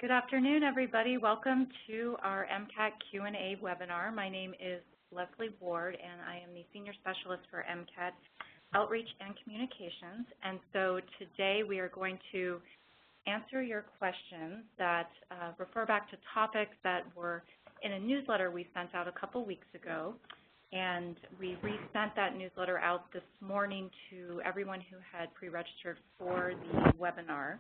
Good afternoon, everybody. Welcome to our MCAT Q&A webinar. My name is Leslie Ward, and I am the Senior Specialist for MCAT Outreach and Communications. And so today we are going to answer your questions that refer back to topics that were in a newsletter we sent out a couple weeks ago. And we resent that newsletter out this morning to everyone who had pre-registered for the webinar.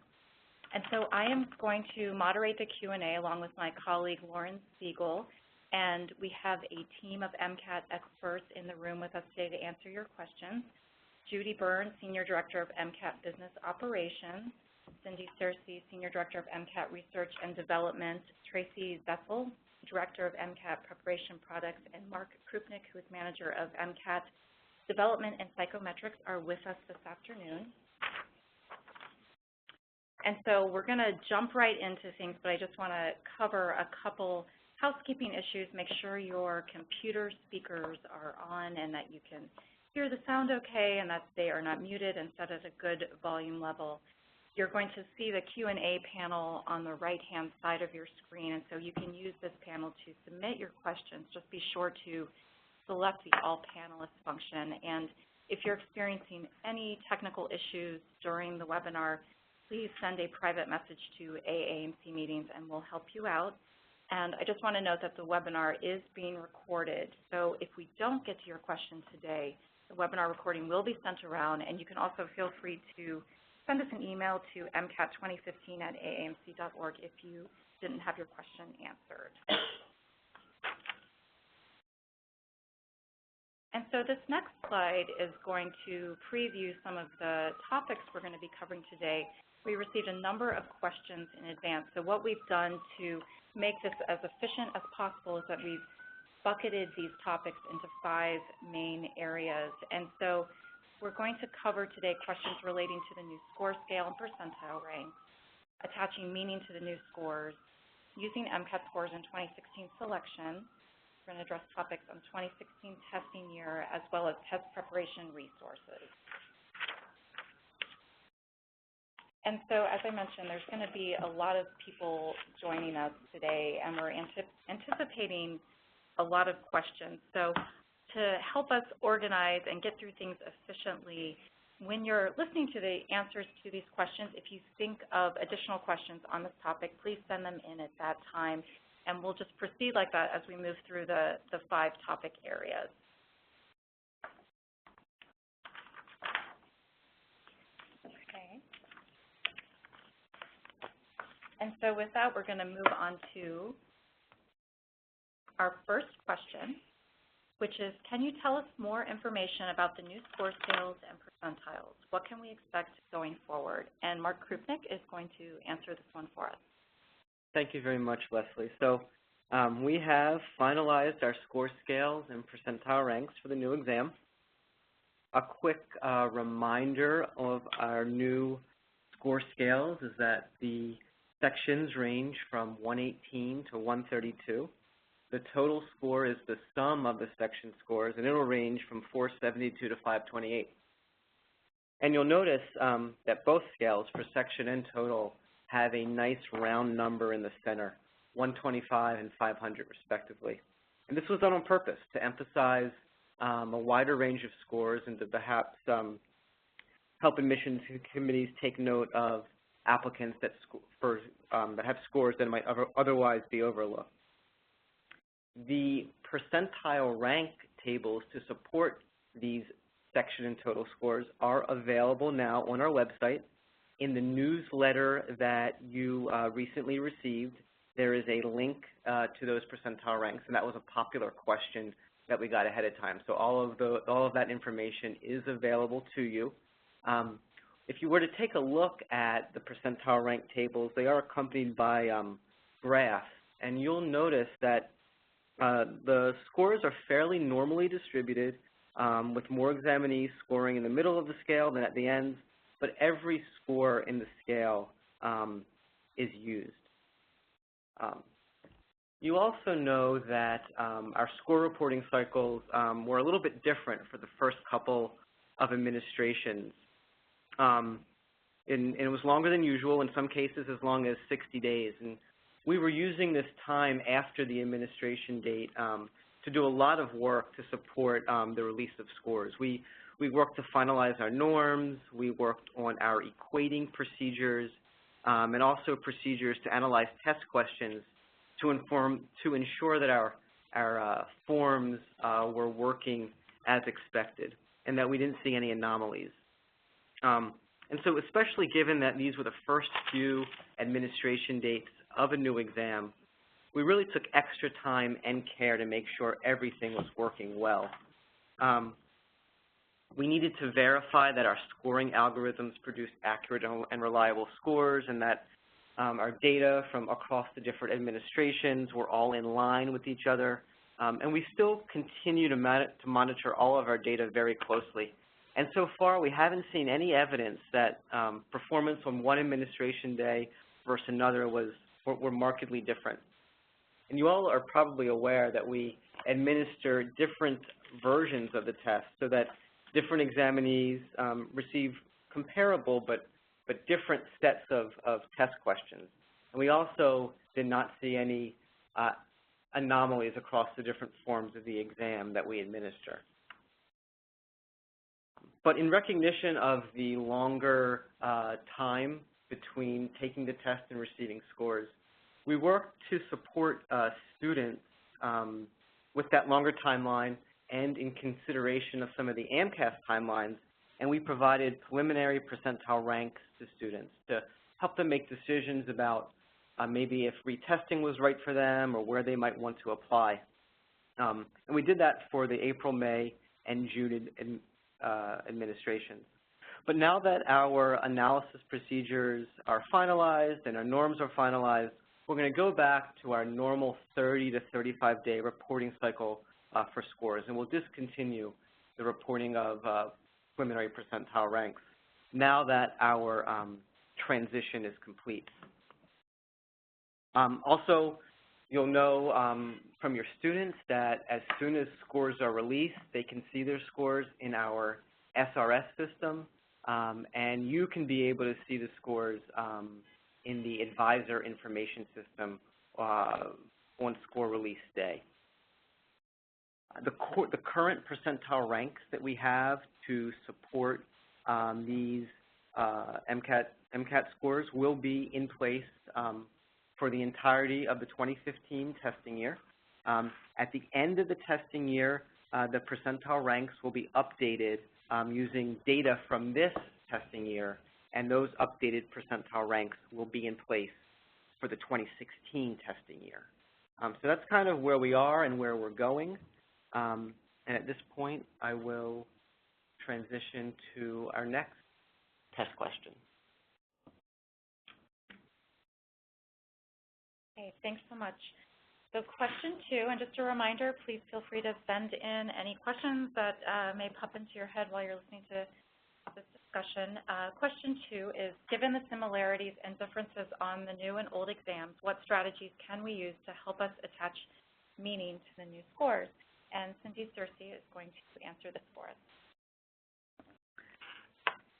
And so I am going to moderate the Q&A along with my colleague Lauren Siegel, and we have a team of MCAT experts in the room with us today to answer your questions. Judy Byrne, Senior Director of MCAT Business Operations, Cindy Searcy, Senior Director of MCAT Research and Development, Tracy Bethel, Director of MCAT Preparation Products, and Mark Krupnick, who is Manager of MCAT Development and Psychometrics, are with us this afternoon. And so we're going to jump right into things, but I just want to cover a couple housekeeping issues, make sure your computer speakers are on and that you can hear the sound okay and that they are not muted and set at a good volume level. You're going to see the Q&A panel on the right-hand side of your screen, and so you can use this panel to submit your questions. Just be sure to select the All Panelists function. And if you're experiencing any technical issues during the webinar, please send a private message to AAMC meetings and we'll help you out. And I just want to note that the webinar is being recorded. So if we don't get to your question today, the webinar recording will be sent around, and you can also feel free to send us an email to mcat2015@aamc.org if you didn't have your question answered. And so this next slide is going to preview some of the topics we're going to be covering today. We received a number of questions in advance. So what we've done to make this as efficient as possible is that we've bucketed these topics into 5 main areas. And so we're going to cover today questions relating to the new score scale and percentile ranks, attaching meaning to the new scores, using MCAT scores in 2016 selection. We're going to address topics on 2016 testing year, as well as test preparation resources. And so, as I mentioned, there's going to be a lot of people joining us today, and we're anticipating a lot of questions. So to help us organize and get through things efficiently, when you're listening to the answers to these questions, if you think of additional questions on this topic, please send them in at that time, and we'll just proceed like that as we move through the 5 topic areas. And so with that, we're going to move on to our first question, which is, can you tell us more information about the new score scales and percentiles? What can we expect going forward? And Mark Krupnick is going to answer this one for us. Thank you very much, Leslie. So we have finalized our score scales and percentile ranks for the new exam. A quick reminder of our new score scales is that the sections range from 118 to 132. The total score is the sum of the section scores, and it will range from 472 to 528. And you'll notice that both scales for section and total have a nice round number in the center, 125 and 500 respectively. And this was done on purpose to emphasize a wider range of scores and to perhaps help admissions committees take note of applicants that have scores that might otherwise be overlooked. The percentile rank tables to support these section and total scores are available now on our website. In the newsletter that you recently received, there is a link to those percentile ranks, and that was a popular question that we got ahead of time. So all of that information is available to you. If you were to take a look at the percentile rank tables, they are accompanied by graphs, and you'll notice that the scores are fairly normally distributed, with more examinees scoring in the middle of the scale than at the ends, but every score in the scale is used. You also know that our score reporting cycles were a little bit different for the first couple of administrations. And it was longer than usual, in some cases as long as 60 days. And we were using this time after the administration date to do a lot of work to support the release of scores. We worked to finalize our norms, we worked on our equating procedures, and also procedures to analyze test questions to ensure that our forms were working as expected and that we didn't see any anomalies. And so especially given that these were the first few administration dates of a new exam, we really took extra time and care to make sure everything was working well. We needed to verify that our scoring algorithms produced accurate and reliable scores and that our data from across the different administrations were all in line with each other. And we still continue to monitor all of our data very closely. And so far, we haven't seen any evidence that performance on one administration day versus another were markedly different. And you all are probably aware that we administer different versions of the test so that different examinees receive comparable but different sets of test questions. And we also did not see any anomalies across the different forms of the exam that we administer. But in recognition of the longer time between taking the test and receiving scores, we worked to support students with that longer timeline and in consideration of some of the MCAT timelines, and we provided preliminary percentile ranks to students to help them make decisions about maybe if retesting was right for them or where they might want to apply. And we did that for the April, May, and June administrations. But now that our analysis procedures are finalized and our norms are finalized, we're going to go back to our normal 30 to 35-day reporting cycle for scores, and we'll discontinue the reporting of preliminary percentile ranks now that our transition is complete. Also, you'll know from your students that as soon as scores are released, they can see their scores in our SRS system, and you can be able to see the scores in the advisor information system on score release day. The current percentile ranks that we have to support these MCAT scores will be in place for the entirety of the 2015 testing year. At the end of the testing year, the percentile ranks will be updated using data from this testing year, and those updated percentile ranks will be in place for the 2016 testing year. So that's kind of where we are and where we're going. And at this point, I will transition to our next test question. Okay, thanks so much. So question 2, and just a reminder, please feel free to send in any questions that may pop into your head while you're listening to this discussion. Question 2 is, given the similarities and differences on the new and old exams, what strategies can we use to help us attach meaning to the new scores? And Cindy Searcy is going to answer this for us.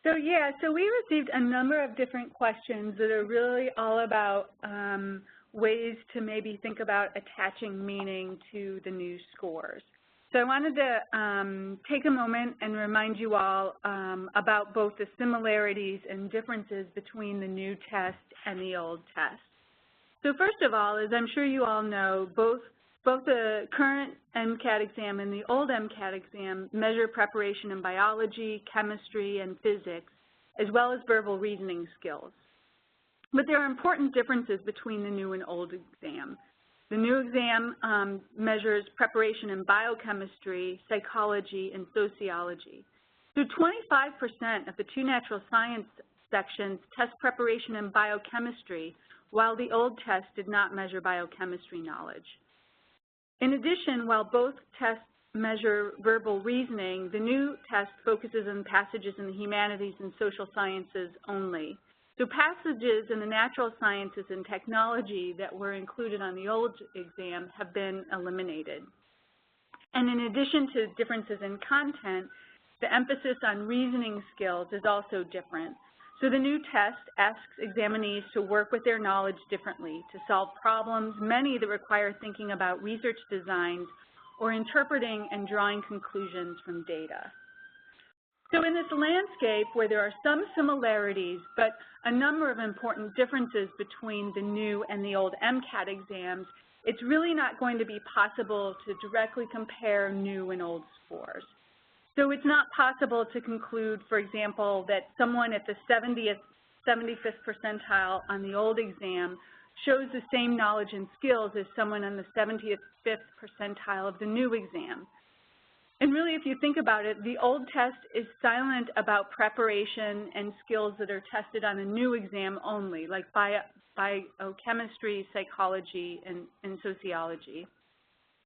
So we received a number of different questions that are really all about ways to maybe think about attaching meaning to the new scores. So I wanted to take a moment and remind you all about both the similarities and differences between the new test and the old test. So first of all, as I'm sure you all know, both the current MCAT exam and the old MCAT exam measure preparation in biology, chemistry, and physics, as well as verbal reasoning skills. But there are important differences between the new and old exam. The new exam measures preparation in biochemistry, psychology, and sociology. So 25% of the 2 natural science sections test preparation in biochemistry, while the old test did not measure biochemistry knowledge. In addition, while both tests measure verbal reasoning, the new test focuses on passages in the humanities and social sciences only. So passages in the natural sciences and technology that were included on the old exam have been eliminated. And in addition to differences in content, the emphasis on reasoning skills is also different. So the new test asks examinees to work with their knowledge differently, to solve problems, many that require thinking about research designs or interpreting and drawing conclusions from data. So in this landscape where there are some similarities, but a number of important differences between the new and the old MCAT exams, it's really not going to be possible to directly compare new and old scores. So it's not possible to conclude, for example, that someone at the 75th percentile on the old exam shows the same knowledge and skills as someone on the 75th percentile of the new exam. And really, if you think about it, the old test is silent about preparation and skills that are tested on a new exam only, like biochemistry, psychology, and sociology.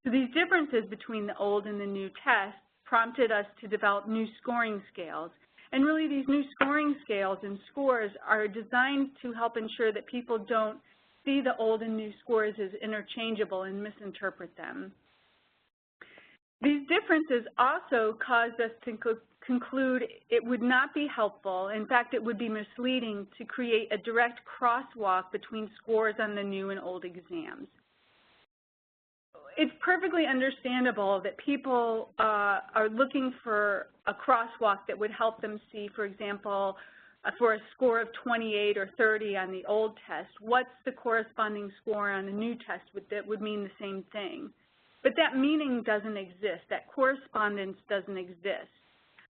So these differences between the old and the new test prompted us to develop new scoring scales. And really, these new scoring scales and scores are designed to help ensure that people don't see the old and new scores as interchangeable and misinterpret them. These differences also caused us to conclude it would not be helpful, in fact, it would be misleading to create a direct crosswalk between scores on the new and old exams. It's perfectly understandable that people are looking for a crosswalk that would help them see, for example, for a score of 28 or 30 on the old test, what's the corresponding score on the new test that would mean the same thing? But that meaning doesn't exist. That correspondence doesn't exist.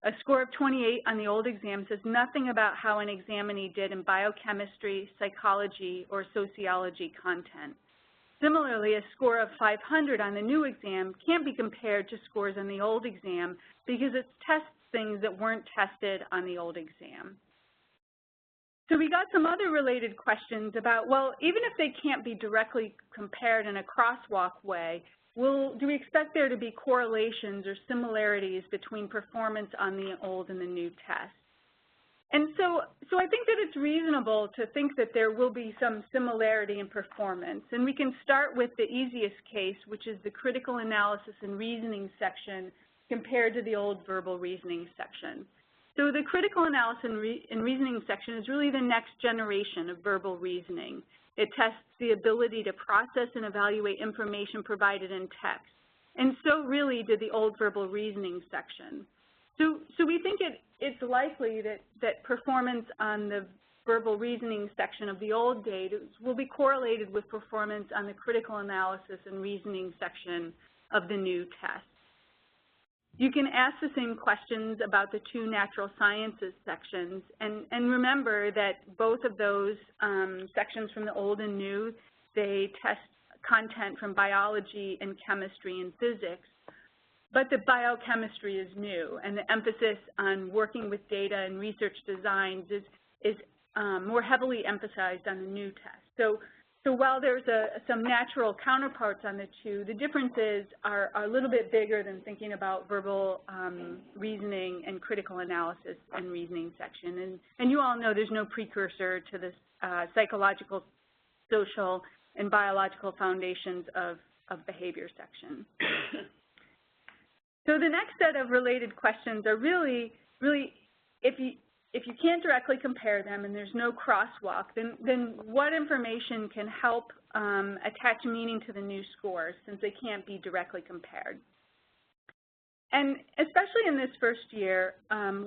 A score of 28 on the old exam says nothing about how an examinee did in biochemistry, psychology, or sociology content. Similarly, a score of 500 on the new exam can't be compared to scores on the old exam because it tests things that weren't tested on the old exam. So we got some other related questions about, well, even if they can't be directly compared in a crosswalk way, do we expect there to be correlations or similarities between performance on the old and the new test? And so I think that it's reasonable to think that there will be some similarity in performance. And we can start with the easiest case, which is the critical analysis and reasoning section compared to the old verbal reasoning section. So the critical analysis and reasoning section is really the next generation of verbal reasoning. It tests the ability to process and evaluate information provided in text. And so really did the old verbal reasoning section. So we think it's likely that performance on the verbal reasoning section of the old data will be correlated with performance on the critical analysis and reasoning section of the new test. You can ask the same questions about the two natural sciences sections, and remember that both of those sections from the old and new, they test content from biology and chemistry and physics, but the biochemistry is new, and the emphasis on working with data and research designs is more heavily emphasized on the new test. So while there's some natural counterparts on the two, the differences are a little bit bigger than thinking about verbal reasoning and critical analysis and reasoning section. And you all know there's no precursor to this psychological, social, and biological foundations of behavior section. So the next set of related questions are really if you can't directly compare them and there's no crosswalk, then what information can help attach meaning to the new scores since they can't be directly compared? And especially in this first year,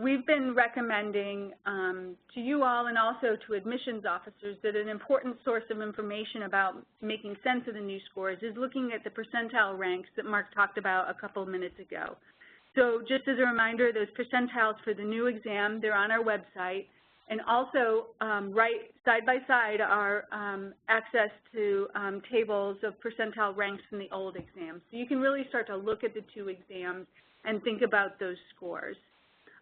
we've been recommending to you all and also to admissions officers that an important source of information about making sense of the new scores is looking at the percentile ranks that Mark talked about a couple of minutes ago. So just as a reminder, those percentiles for the new exam, they're on our website. And also, right side by side are access to tables of percentile ranks from the old exam. So you can really start to look at the two exams and think about those scores.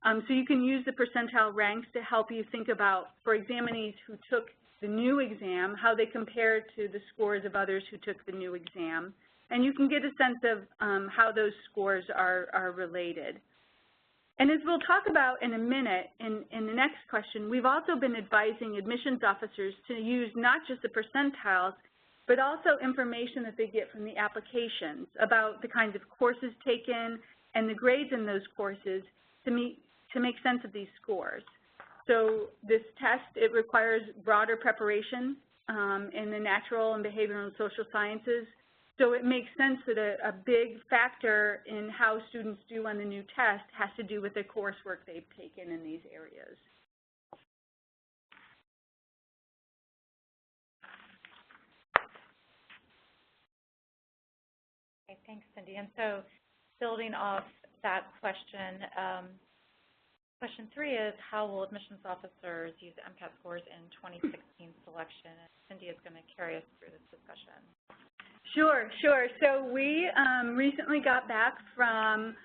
So you can use the percentile ranks to help you think about, for examinees who took the new exam, how they compare to the scores of others who took the new exam. And you can get a sense of how those scores are related. And as we'll talk about in a minute in the next question, we've also been advising admissions officers to use not just the percentiles, but also information that they get from the applications about the kinds of courses taken and the grades in those courses to make sense of these scores. So this test, it requires broader preparation in the natural and behavioral and social sciences. So it makes sense that a big factor in how students do on the new test has to do with the coursework they've taken in these areas. Okay, thanks, Cindy. And so building off that question, question 3 is how will admissions officers use MCAT scores in 2016 selection? And Cindy is going to carry us through this discussion. Sure. So we recently got back from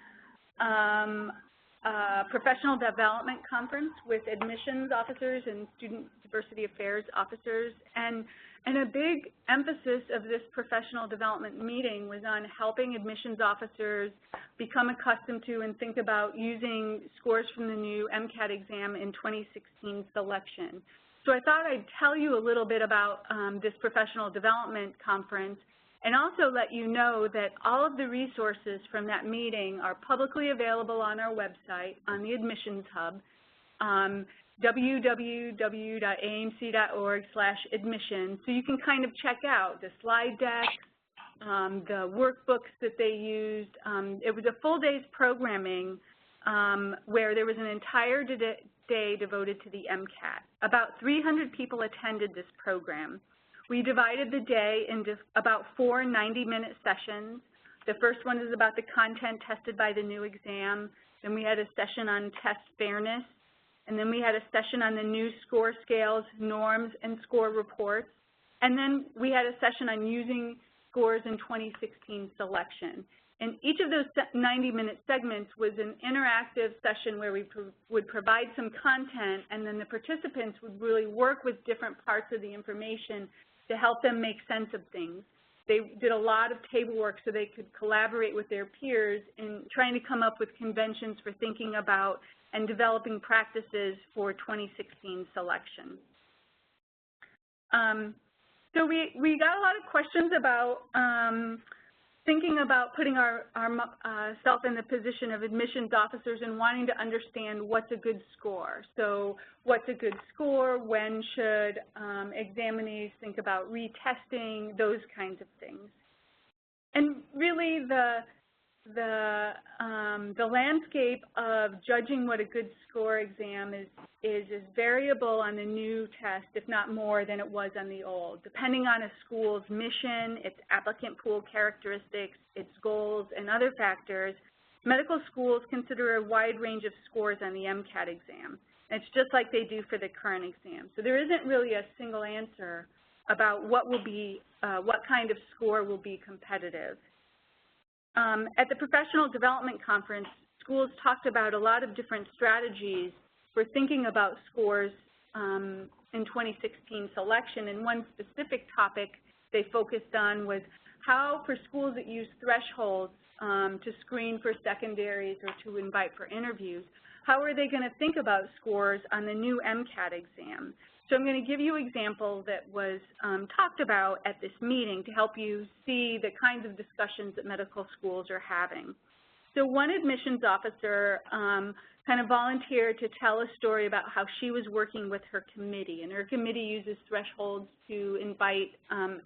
a professional development conference with admissions officers and student diversity affairs officers, and a big emphasis of this professional development meeting was on helping admissions officers become accustomed to and think about using scores from the new MCAT exam in 2016 selection. So I thought I'd tell you a little bit about this professional development conference, and also let you know that all of the resources from that meeting are publicly available on our website on the Admissions Hub, www.amc.org/admission. So you can kind of check out the slide deck, the workbooks that they used. It was a full day's programming where there was an entire day devoted to the MCAT. About 300 people attended this program. We divided the day into about 4 90-minute sessions. The first one is about the content tested by the new exam. Then we had a session on test fairness. And then we had a session on the new score scales, norms, and score reports. And then we had a session on using scores in 2016 selection. And each of those 90-minute segments was an interactive session where we would provide some content, and then the participants would really work with different parts of the information to help them make sense of things. They did a lot of table work so they could collaborate with their peers in trying to come up with conventions for thinking about and developing practices for 2016 selection. So we got a lot of questions about thinking about putting ourselves in the position of admissions officers and wanting to understand what's a good score. So what's a good score? When should examinees think about retesting? Those kinds of things. And really the landscape of judging what a good score exam is as variable on the new test, if not more, than it was on the old. Depending on a school's mission, its applicant pool characteristics, its goals, and other factors, medical schools consider a wide range of scores on the MCAT exam. And it's just like they do for the current exam. So there isn't really a single answer about what will be, what kind of score will be competitive. At the Professional Development Conference, schools talked about a lot of different strategies for thinking about scores in 2016 selection, and one specific topic they focused on was how, for schools that use thresholds to screen for secondaries or to invite for interviews, how are they going to think about scores on the new MCAT exam? So I'm going to give you an example that was talked about at this meeting to help you see the kinds of discussions that medical schools are having. So one admissions officer kind of volunteered to tell a story about how she was working with her committee, and her committee uses thresholds to invite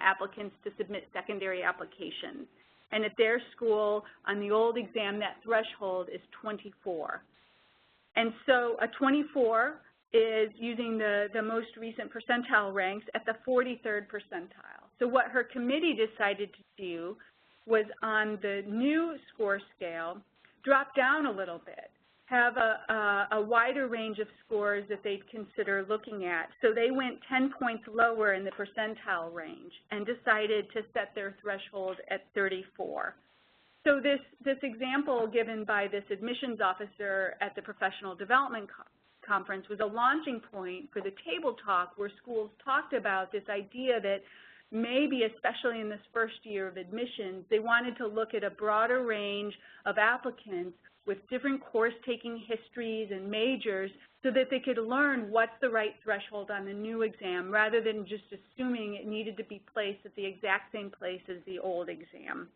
applicants to submit secondary applications. And at their school, on the old exam, that threshold is 24. And so a 24 is using the most recent percentile ranks at the 43rd percentile. So what her committee decided to do was, on the new score scale, drop down a little bit, have a wider range of scores that they'd consider looking at. So they went 10 points lower in the percentile range and decided to set their threshold at 34. So this example given by this admissions officer at the Professional Development Conference was a launching point for the table talk where schools talked about this idea that maybe, especially in this first year of admissions, they wanted to look at a broader range of applicants with different course-taking histories and majors so that they could learn what's the right threshold on the new exam rather than just assuming it needed to be placed at the exact same place as the old exam.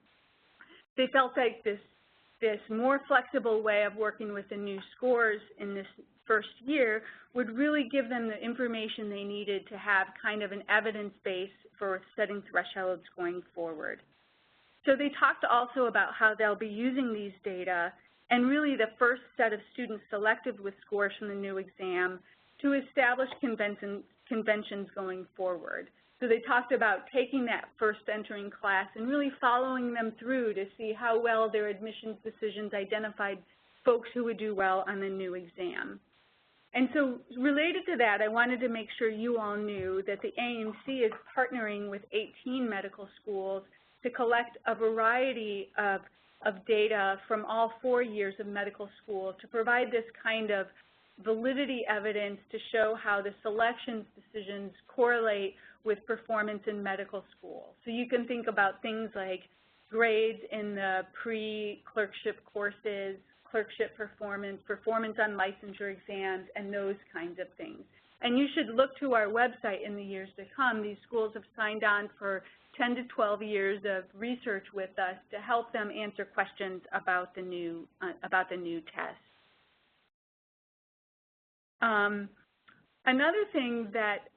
They felt like this more flexible way of working with the new scores in this first year would really give them the information they needed to have kind of an evidence base for setting thresholds going forward. So they talked also about how they'll be using these data and really the first set of students selected with scores from the new exam to establish conventions going forward. So they talked about taking that first entering class and really following them through to see how well their admissions decisions identified folks who would do well on the new exam. And so related to that, I wanted to make sure you all knew that the AMC is partnering with 18 medical schools to collect a variety of data from all 4 years of medical school to provide this kind of validity evidence to show how the selections decisions correlate with performance in medical school. So you can think about things like grades in the pre-clerkship courses, clerkship performance, performance on licensure exams, and those kinds of things. And you should look to our website in the years to come. These schools have signed on for 10 to 12 years of research with us to help them answer questions about the new test. Another thing that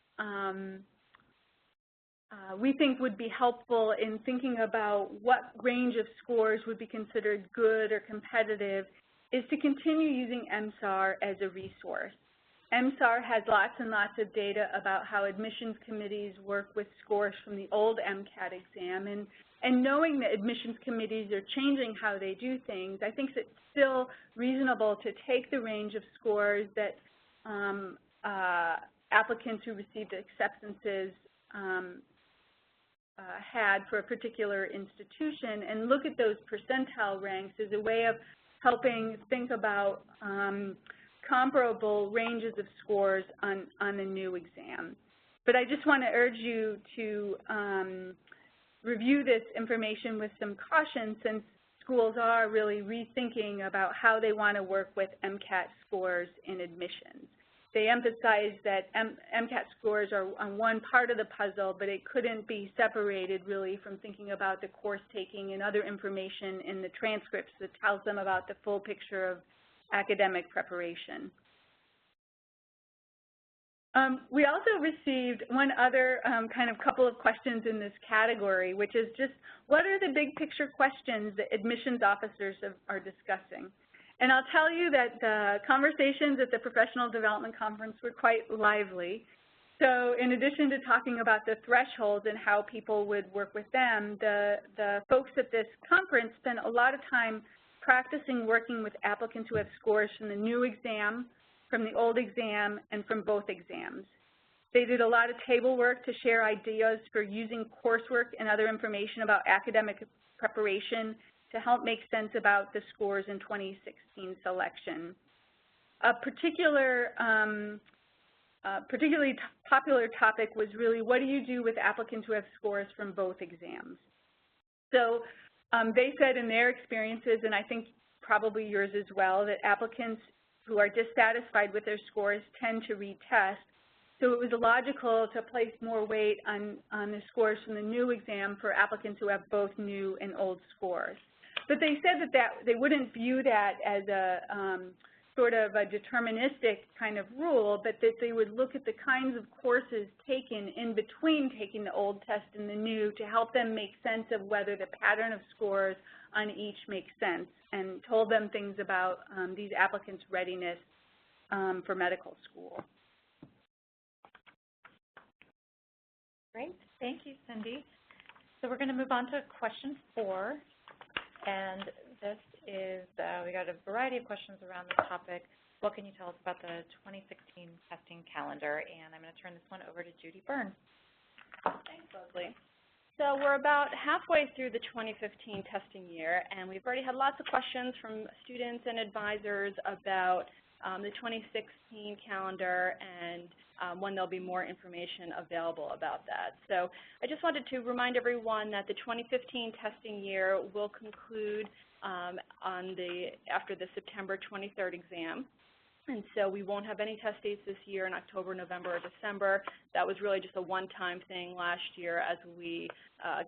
we think would be helpful in thinking about what range of scores would be considered good or competitive is to continue using MSAR as a resource. MSAR has lots and lots of data about how admissions committees work with scores from the old MCAT exam, and knowing that admissions committees are changing how they do things, I think it's still reasonable to take the range of scores that applicants who received acceptances had for a particular institution and look at those percentile ranks as a way of helping think about comparable ranges of scores on the new exam. But I just want to urge you to review this information with some caution, since schools are really rethinking about how they want to work with MCAT scores in admissions. They emphasize that MCAT scores are on one part of the puzzle, but it couldn't be separated really from thinking about the course taking and other information in the transcripts that tells them about the full picture of academic preparation. We also received one other kind of couple of questions in this category, which is just what are the big picture questions that admissions officers are discussing? And I'll tell you that the conversations at the Professional Development Conference were quite lively. So in addition to talking about the thresholds and how people would work with them, the folks at this conference spent a lot of time practicing working with applicants who have scores from the new exam, from the old exam, and from both exams. They did a lot of table work to share ideas for using coursework and other information about academic preparation to help make sense about the scores in 2016 selection. A particularly popular topic was really, what do you do with applicants who have scores from both exams? So they said in their experiences, and I think probably yours as well, that applicants who are dissatisfied with their scores tend to retest. So it was logical to place more weight on the scores from the new exam for applicants who have both new and old scores. But they said that they wouldn't view that as a sort of a deterministic kind of rule, but that they would look at the kinds of courses taken in between taking the old test and the new to help them make sense of whether the pattern of scores on each makes sense, and told them things about these applicants' readiness for medical school. Great. Thank you, Cindy. So we're going to move on to question 4. And this is, we got a variety of questions around this topic. What can you tell us about the 2016 testing calendar? And I'm going to turn this one over to Judy Byrne. Thanks, Leslie. So we're about halfway through the 2015 testing year, and we've already had lots of questions from students and advisors about the 2016 calendar and when there'll be more information available about that. So I just wanted to remind everyone that the 2015 testing year will conclude after the September 23rd exam. And so we won't have any test dates this year in October, November, or December. That was really just a one-time thing last year as we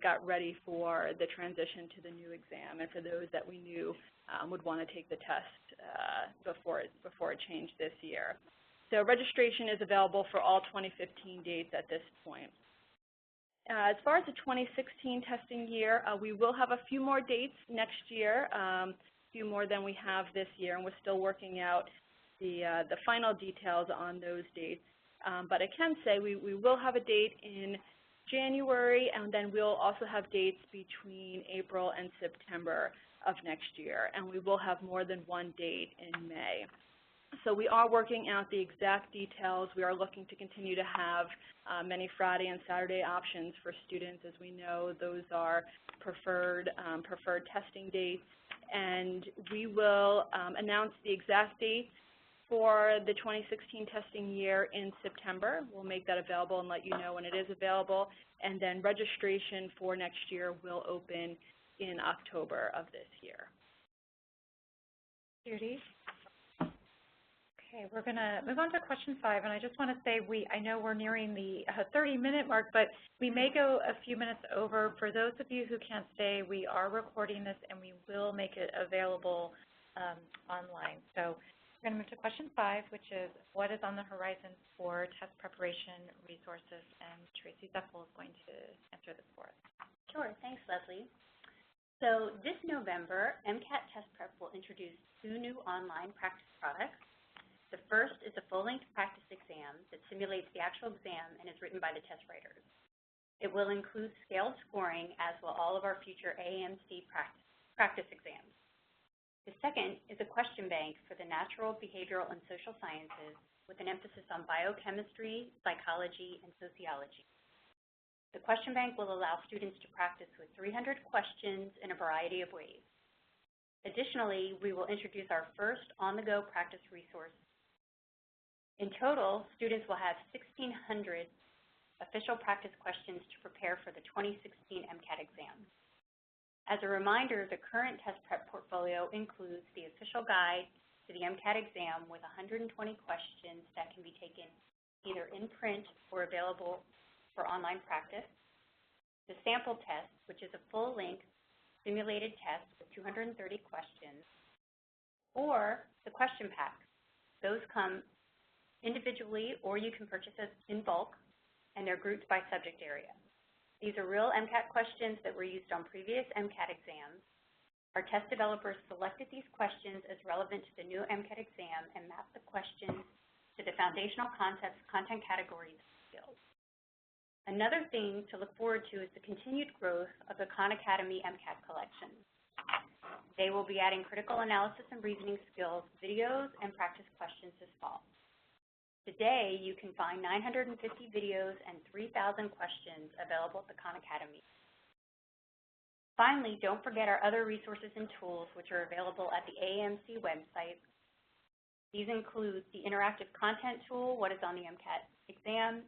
got ready for the transition to the new exam and for those that we knew would want to take the test before it changed this year. So registration is available for all 2015 dates at this point. As far as the 2016 testing year, we will have a few more dates next year, a few more than we have this year, and we're still working out the final details on those dates. But I can say we will have a date in January, and then we'll also have dates between April and September of next year, and we will have more than one date in May. So we are working out the exact details. We are looking to continue to have many Friday and Saturday options for students. As we know, those are preferred testing dates, and we will announce the exact dates for the 2016 testing year in September. We'll make that available and let you know when it is available, and then registration for next year will open in October of this year. Judy? Okay, we're going to move on to question 5, and I just want to say I know we're nearing the 30-minute mark, but we may go a few minutes over. For those of you who can't stay, we are recording this, and we will make it available online. So we're going to move to question 5, which is what is on the horizon for test preparation resources, and Tracy Zeffel is going to answer this for us. Sure, thanks, Leslie. So this November, MCAT Test Prep will introduce 2 new online practice products. The first is a full-length practice exam that simulates the actual exam and is written by the test writers. It will include scaled scoring, as will all of our future AAMC practice exams. The second is a question bank for the natural, behavioral, and social sciences with an emphasis on biochemistry, psychology, and sociology. The question bank will allow students to practice with 300 questions in a variety of ways. Additionally, we will introduce our first on-the-go practice resource. In total, students will have 1,600 official practice questions to prepare for the 2016 MCAT exam. As a reminder, the current test prep portfolio includes the official guide to the MCAT exam with 120 questions that can be taken either in print or available for online practice, the sample test, which is a full-length simulated test with 230 questions, or the question packs. Those come individually, or you can purchase them in bulk, and they're grouped by subject area. These are real MCAT questions that were used on previous MCAT exams. Our test developers selected these questions as relevant to the new MCAT exam and mapped the questions to the foundational concepts, content categories, and skills. Another thing to look forward to is the continued growth of the Khan Academy MCAT collection. They will be adding critical analysis and reasoning skills, videos, and practice questions this fall. Today, you can find 950 videos and 3,000 questions available at the Khan Academy. Finally, don't forget our other resources and tools, which are available at the AAMC website. These include the interactive content tool, What is on the MCAT exam,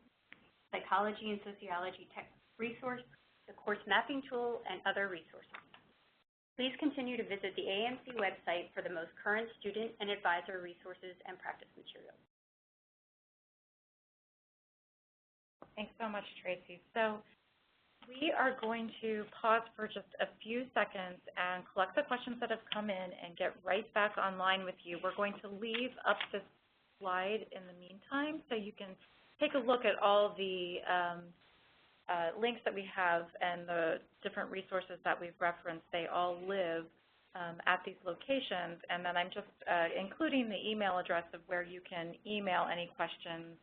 psychology and sociology text resource, the course mapping tool, and other resources. Please continue to visit the AAMC website for the most current student and advisor resources and practice materials. Thanks so much, Tracy. So we are going to pause for just a few seconds and collect the questions that have come in and get right back online with you. We're going to leave up this slide in the meantime so you can take a look at all the links that we have and the different resources that we've referenced. They all live at these locations, and then I'm just including the email address of where you can email any questions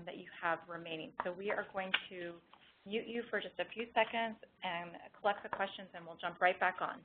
that you have remaining. So we are going to mute you for just a few seconds and collect the questions, and we'll jump right back on.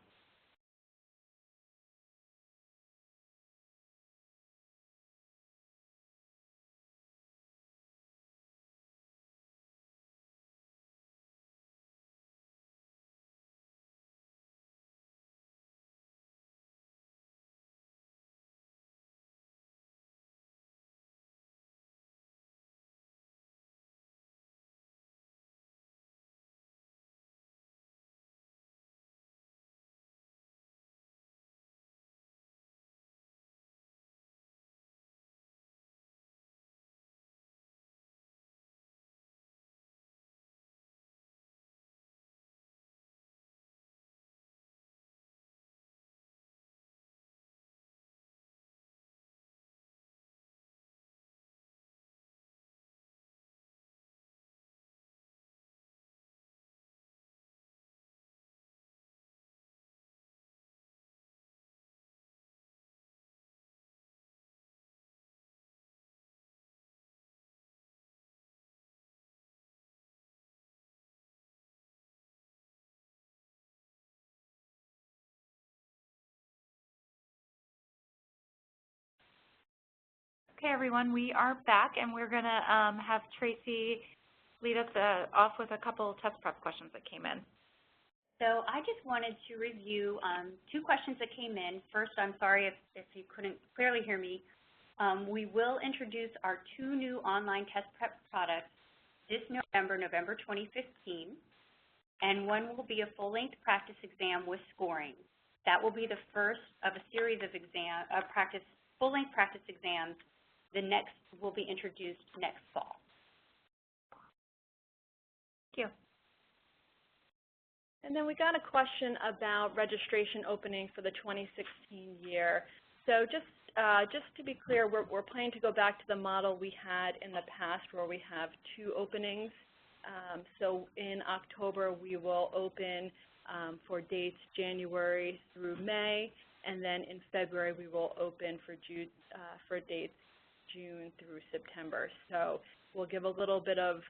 Okay, everyone, we are back, and we're going to have Tracy lead us off with a couple test prep questions that came in. So I just wanted to review 2 questions that came in. First, I'm sorry if you couldn't clearly hear me. We will introduce our 2 new online test prep products this November, November 2015, and one will be a full-length practice exam with scoring. That will be the first of a series of full-length practice exams. The next will be introduced next fall. Thank you. And then we got a question about registration opening for the 2016 year. So just to be clear, we're planning to go back to the model we had in the past where we have 2 openings. So in October, we will open for dates January through May, and then in February, we will open for dates June through September. So we'll give a little bit of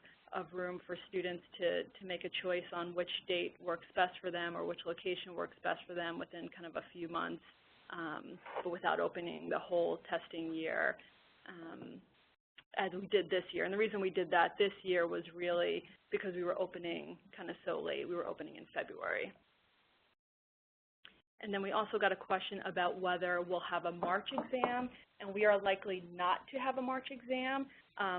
room for students to make a choice on which date works best for them or which location works best for them within kind of a few months, but without opening the whole testing year as we did this year. And the reason we did that this year was really because we were opening kind of so late. We were opening in February. And then we also got a question about whether we'll have a March exam, and we are likely not to have a March exam,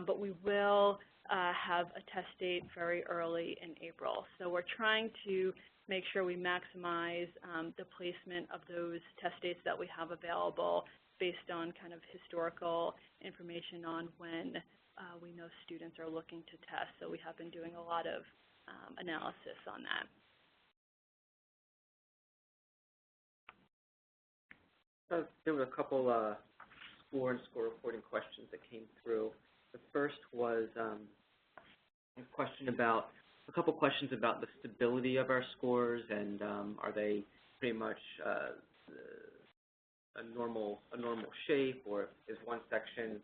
but we will have a test date very early in April. So we're trying to make sure we maximize the placement of those test dates that we have available based on kind of historical information on when we know students are looking to test. So we have been doing a lot of analysis on that. There were a couple score and score reporting questions that came through. The first was a couple questions about the stability of our scores, and are they pretty much a normal shape, or is one section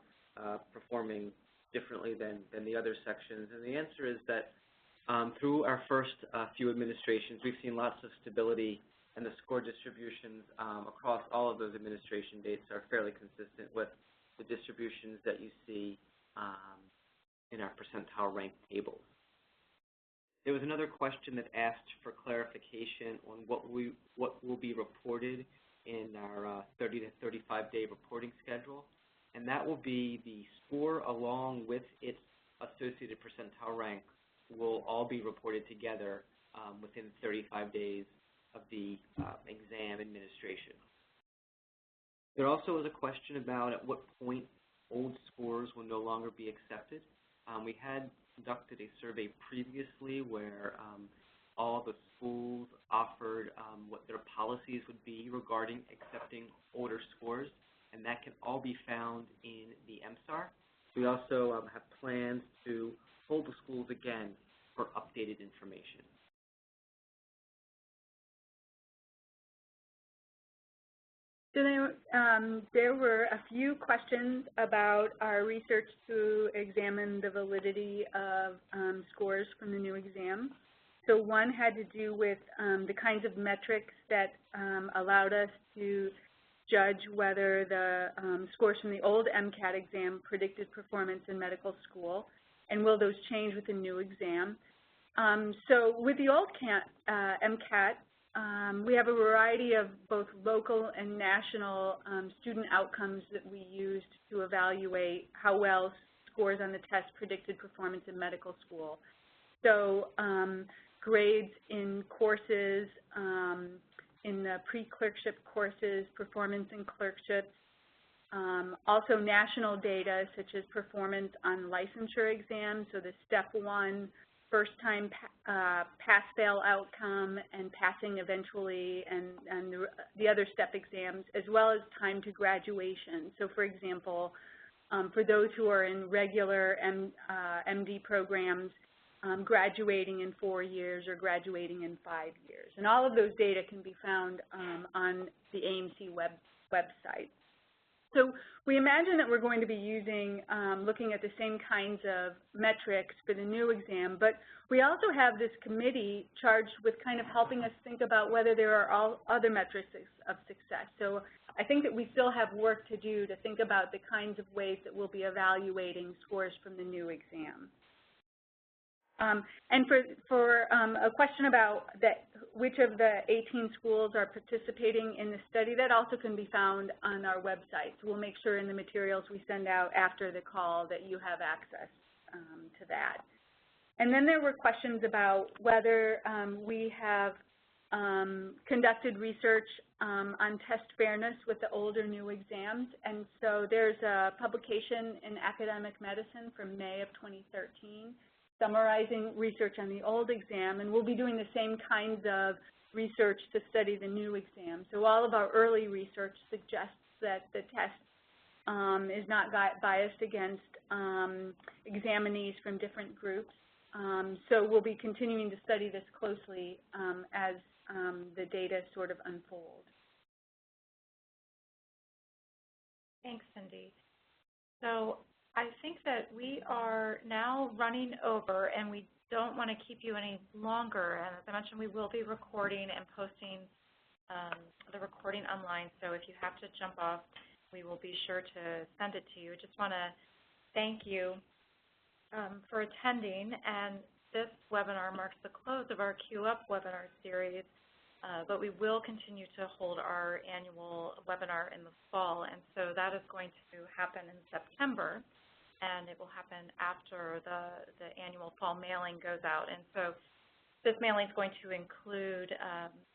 performing differently than the other sections? And the answer is that through our first few administrations, we've seen lots of stability, and the score distributions across all of those administration dates are fairly consistent with the distributions that you see in our percentile rank tables. There was another question that asked for clarification on what will be reported in our 30 to 35-day reporting schedule, and that will be the score along with its associated percentile rank will all be reported together within 35 days of the exam administration. There also was a question about at what point old scores will no longer be accepted. We had conducted a survey previously where all the schools offered what their policies would be regarding accepting older scores, and that can all be found in the MSAR. We also have plans to hold the schools again for updated information. So there were a few questions about our research to examine the validity of scores from the new exam. So one had to do with the kinds of metrics that allowed us to judge whether the scores from the old MCAT exam predicted performance in medical school, and will those change with the new exam. So with the old MCAT, we have a variety of both local and national student outcomes that we used to evaluate how well scores on the test predicted performance in medical school. So grades in courses, in the pre-clerkship courses, performance in clerkships, also national data such as performance on licensure exams, so the Step 1, first-time pass-fail outcome, and passing eventually, and the other step exams, as well as time to graduation. So, for example, for those who are in regular MD programs, graduating in 4 years or graduating in 5 years. And all of those data can be found on the AMC website. So we imagine that we're going to be looking at the same kinds of metrics for the new exam, but we also have this committee charged with kind of helping us think about whether there are other metrics of success. So I think that we still have work to do to think about the kinds of ways that we'll be evaluating scores from the new exam. And for a question about which of the 18 schools are participating in the study, that also can be found on our website. So we'll make sure in the materials we send out after the call that you have access to that. And then there were questions about whether we have conducted research on test fairness with the old or new exams. And so there's a publication in Academic Medicine from May of 2013 summarizing research on the old exam, and we'll be doing the same kinds of research to study the new exam. So all of our early research suggests that the test is not biased against examinees from different groups. So we'll be continuing to study this closely as the data sort of unfold. Thanks, Cindy. So I think that we are now running over, and we don't want to keep you any longer. And as I mentioned, we will be recording and posting the recording online. So if you have to jump off, we will be sure to send it to you. I just want to thank you for attending. And this webinar marks the close of our Q Up webinar series. But we will continue to hold our annual webinar in the fall. And so that is going to happen in September. And it will happen after the annual fall mailing goes out. And so this mailing is going to include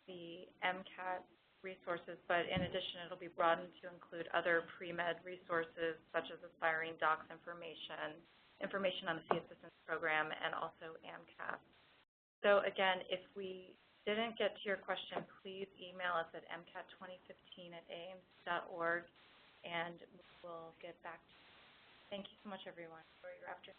the MCAT resources, but in addition, it'll be broadened to include other pre-med resources such as aspiring docs information on the Fee Assistance Program, and also MCAT. So again, if we didn't get to your question, please email us at mcat2015@ames.org, and we'll get back to you. Thank you so much, everyone, for your afternoon.